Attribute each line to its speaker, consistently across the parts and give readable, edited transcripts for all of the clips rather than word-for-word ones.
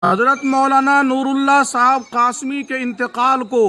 Speaker 1: حضرت مولانا نور اللہ صاحب قاسمی کے انتقال کو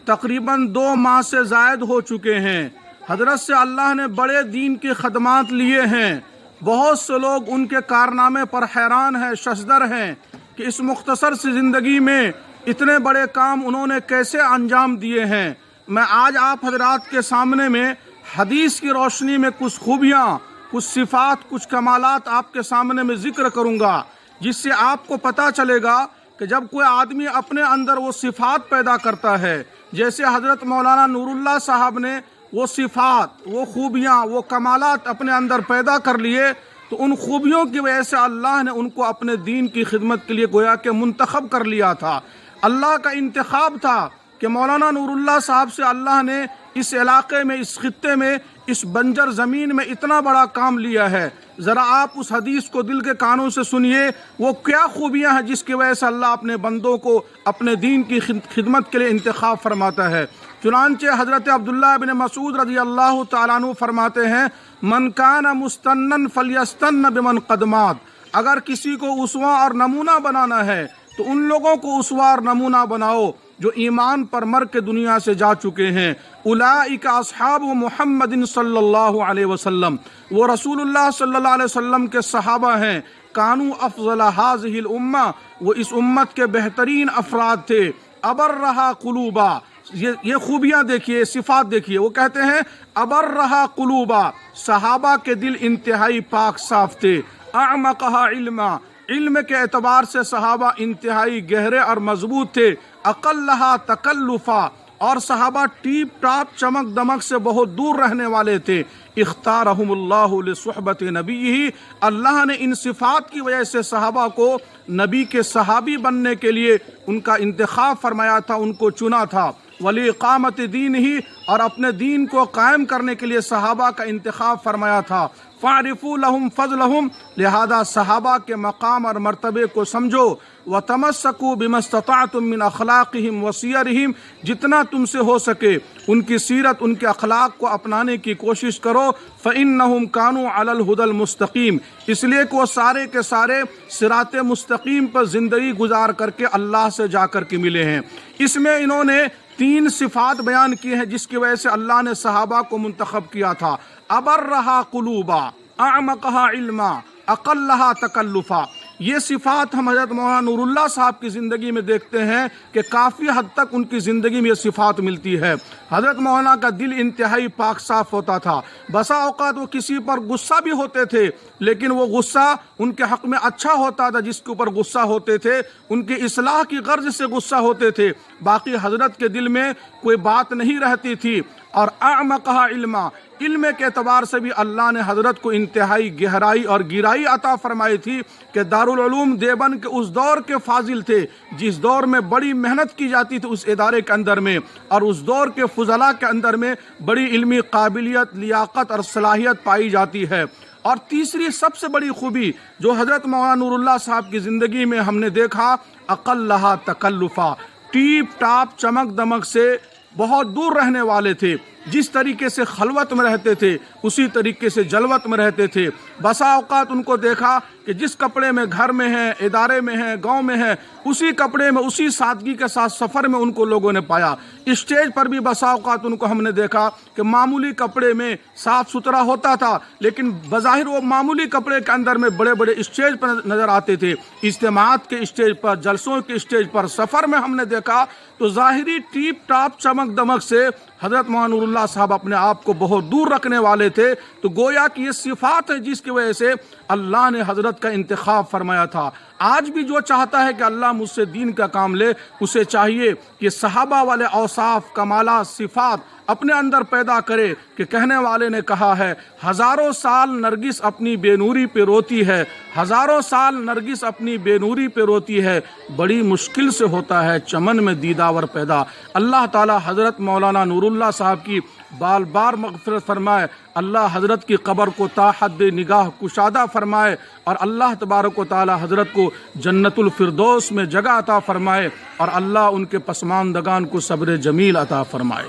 Speaker 1: تقریباً 2 ماہ سے زائد ہو چکے ہیں۔ حضرت سے اللہ نے بڑے دین کی خدمات لیے ہیں۔ بہت سے لوگ ان کے کارنامے پر حیران ہیں، ششدر ہیں کہ اس مختصر سی زندگی میں اتنے بڑے کام انہوں نے کیسے انجام دیے ہیں۔ میں آج آپ حضرات کے سامنے میں حدیث کی روشنی میں کچھ خوبیاں، کچھ صفات، کچھ کمالات آپ کے سامنے میں ذکر کروں گا، جس سے آپ کو پتہ چلے گا کہ جب کوئی آدمی اپنے اندر وہ صفات پیدا کرتا ہے، جیسے حضرت مولانا نور اللہ صاحب نے وہ صفات، وہ خوبیاں، وہ کمالات اپنے اندر پیدا کر لیے، تو ان خوبیوں کی وجہ سے اللہ نے ان کو اپنے دین کی خدمت کے لیے گویا کہ منتخب کر لیا تھا۔ اللہ کا انتخاب تھا کہ مولانا نور اللہ صاحب سے اللہ نے اس علاقے میں، اس خطے میں، اس بنجر زمین میں اتنا بڑا کام لیا ہے۔ ذرا آپ اس حدیث کو دل کے کانوں سے سنیے، وہ کیا خوبیاں ہیں جس کی وجہ سے اللہ اپنے بندوں کو اپنے دین کی خدمت کے لیے انتخاب فرماتا ہے۔ چنانچہ حضرت عبداللہ بن مسعود رضی اللہ تعالیٰ عنہ فرماتے ہیں، من کان مستنن فلیستن بمن قدمات، اگر کسی کو اسوہ اور نمونہ بنانا ہے تو ان لوگوں کو اسوہ اور نمونہ بناؤ جو ایمان پر مر کے دنیا سے جا چکے ہیں۔ اولئک اصحاب محمد صلی اللہ علیہ وسلم، وہ رسول اللہ صلی اللہ علیہ وسلم کے صحابہ ہیں۔ کانوا افضل هذه الامہ، وہ اس امت کے بہترین افراد تھے۔ ابرھا قلوبا، یہ خوبیاں دیکھیے، صفات دیکھیے، وہ کہتے ہیں ابرھا قلوبا، صحابہ کے دل انتہائی پاک صاف تھے۔ اعمقھا علما، علم کے اعتبار سے صحابہ انتہائی گہرے اور مضبوط تھے۔ اقلھا تکلفا، اور صحابہ ٹیپ ٹاپ چمک دمک سے بہت دور رہنے والے تھے۔ اختارہم اللہ لصحبت نبیہ، اللہ نے ان صفات کی وجہ سے صحابہ کو نبی کے صحابی بننے کے لیے ان کا انتخاب فرمایا تھا، ان کو چنا تھا۔ ولاقامت دین ہی، اور اپنے دین کو قائم کرنے کے لیے صحابہ کا انتخاب فرمایا تھا۔ فاعرفوا لہم فضلہم، لہذا صحابہ کے مقام اور مرتبے کو سمجھو۔ وتمسکوا بما استطعتم من اخلاقہم وسیرہم، جتنا تم سے ہو سکے ان کی سیرت، ان کے اخلاق کو اپنانے کی کوشش کرو۔ فإنہم کانوا علی الہدی المستقیم، اس لیے کہ وہ سارے کے سارے صراط مستقیم پر زندگی گزار کر کے اللہ سے جا کر کے ملے ہیں۔ اس میں انہوں نے 3 صفات بیان کی ہیں جس کی وجہ سے اللہ نے صحابہ کو منتخب کیا تھا۔ ابرھا قلوبا، اعمقھا علما، اقلھا تکلفا۔ یہ صفات ہم حضرت مولانا نور اللہ صاحب کی زندگی میں دیکھتے ہیں کہ کافی حد تک ان کی زندگی میں یہ صفات ملتی ہے۔ حضرت مولانا کا دل انتہائی پاک صاف ہوتا تھا۔ بسا اوقات وہ کسی پر غصہ بھی ہوتے تھے، لیکن وہ غصہ ان کے حق میں اچھا ہوتا تھا۔ جس کے اوپر غصہ ہوتے تھے ان کی اصلاح کی غرض سے غصہ ہوتے تھے، باقی حضرت کے دل میں کوئی بات نہیں رہتی تھی۔ اور اعمقھا علما، علم کے اعتبار سے بھی اللہ نے حضرت کو انتہائی گہرائی اور گہرائی عطا فرمائی تھی کہ دارالعلوم دیوبند کے اس دور کے فاضل تھے جس دور میں بڑی محنت کی جاتی تھی اس ادارے کے اندر میں، اور اس دور کے فضلاء کے اندر میں بڑی علمی قابلیت، لیاقت اور صلاحیت پائی جاتی ہے۔ اور تیسری سب سے بڑی خوبی جو حضرت مولانا نور اللہ صاحب کی زندگی میں ہم نے دیکھا، اقلھا تکلفا، ٹیپ ٹاپ چمک دمک سے بہت دور رہنے والے تھے۔ جس طریقے سے خلوت میں رہتے تھے اسی طریقے سے جلوت میں رہتے تھے۔ بسا اوقات ان کو دیکھا کہ جس کپڑے میں گھر میں ہیں، ادارے میں ہیں، گاؤں میں ہیں، اسی کپڑے میں، اسی سادگی کے ساتھ سفر میں ان کو لوگوں نے پایا۔ اسٹیج پر بھی بسا اوقات ان کو ہم نے دیکھا کہ معمولی کپڑے میں صاف ستھرا ہوتا تھا، لیکن بظاہر وہ معمولی کپڑے کے اندر میں بڑے بڑے اسٹیج پر نظر آتے تھے۔ اجتماعات کے اسٹیج پر، جلسوں کے اسٹیج پر، سفر میں ہم نے دیکھا تو ظاہری ٹیپ ٹاپ چمک دمک سے حضرت مولانا نور اللہ صاحب اپنے آپ کو بہت دور رکھنے والے تھے۔ تو گویا کہ یہ صفات ہے جس کی وجہ سے اللہ نے حضرت کا انتخاب فرمایا تھا۔ آج بھی جو چاہتا ہے کہ اللہ مجھ سے دین کا کام لے، اسے چاہیے کہ صحابہ والے اوصاف، کمالات، صفات اپنے اندر پیدا کرے کہ کہنے والے نے کہا ہے، ہزاروں سال نرگس اپنی بے نوری پہ روتی ہے، ہزاروں سال نرگس اپنی بے نوری پہ روتی ہے، بڑی مشکل سے ہوتا ہے چمن میں دیداور پیدا۔ اللہ تعالی حضرت مولانا نور اللہ صاحب کی بال بار مغفرت فرمائے، اللہ حضرت کی قبر کو تا حد نگاہ کشادہ فرمائے، اور اللہ تبارک و تعالی حضرت کو جنت الفردوس میں جگہ عطا فرمائے، اور اللہ ان کے پسماندگان کو صبر جمیل عطا فرمائے۔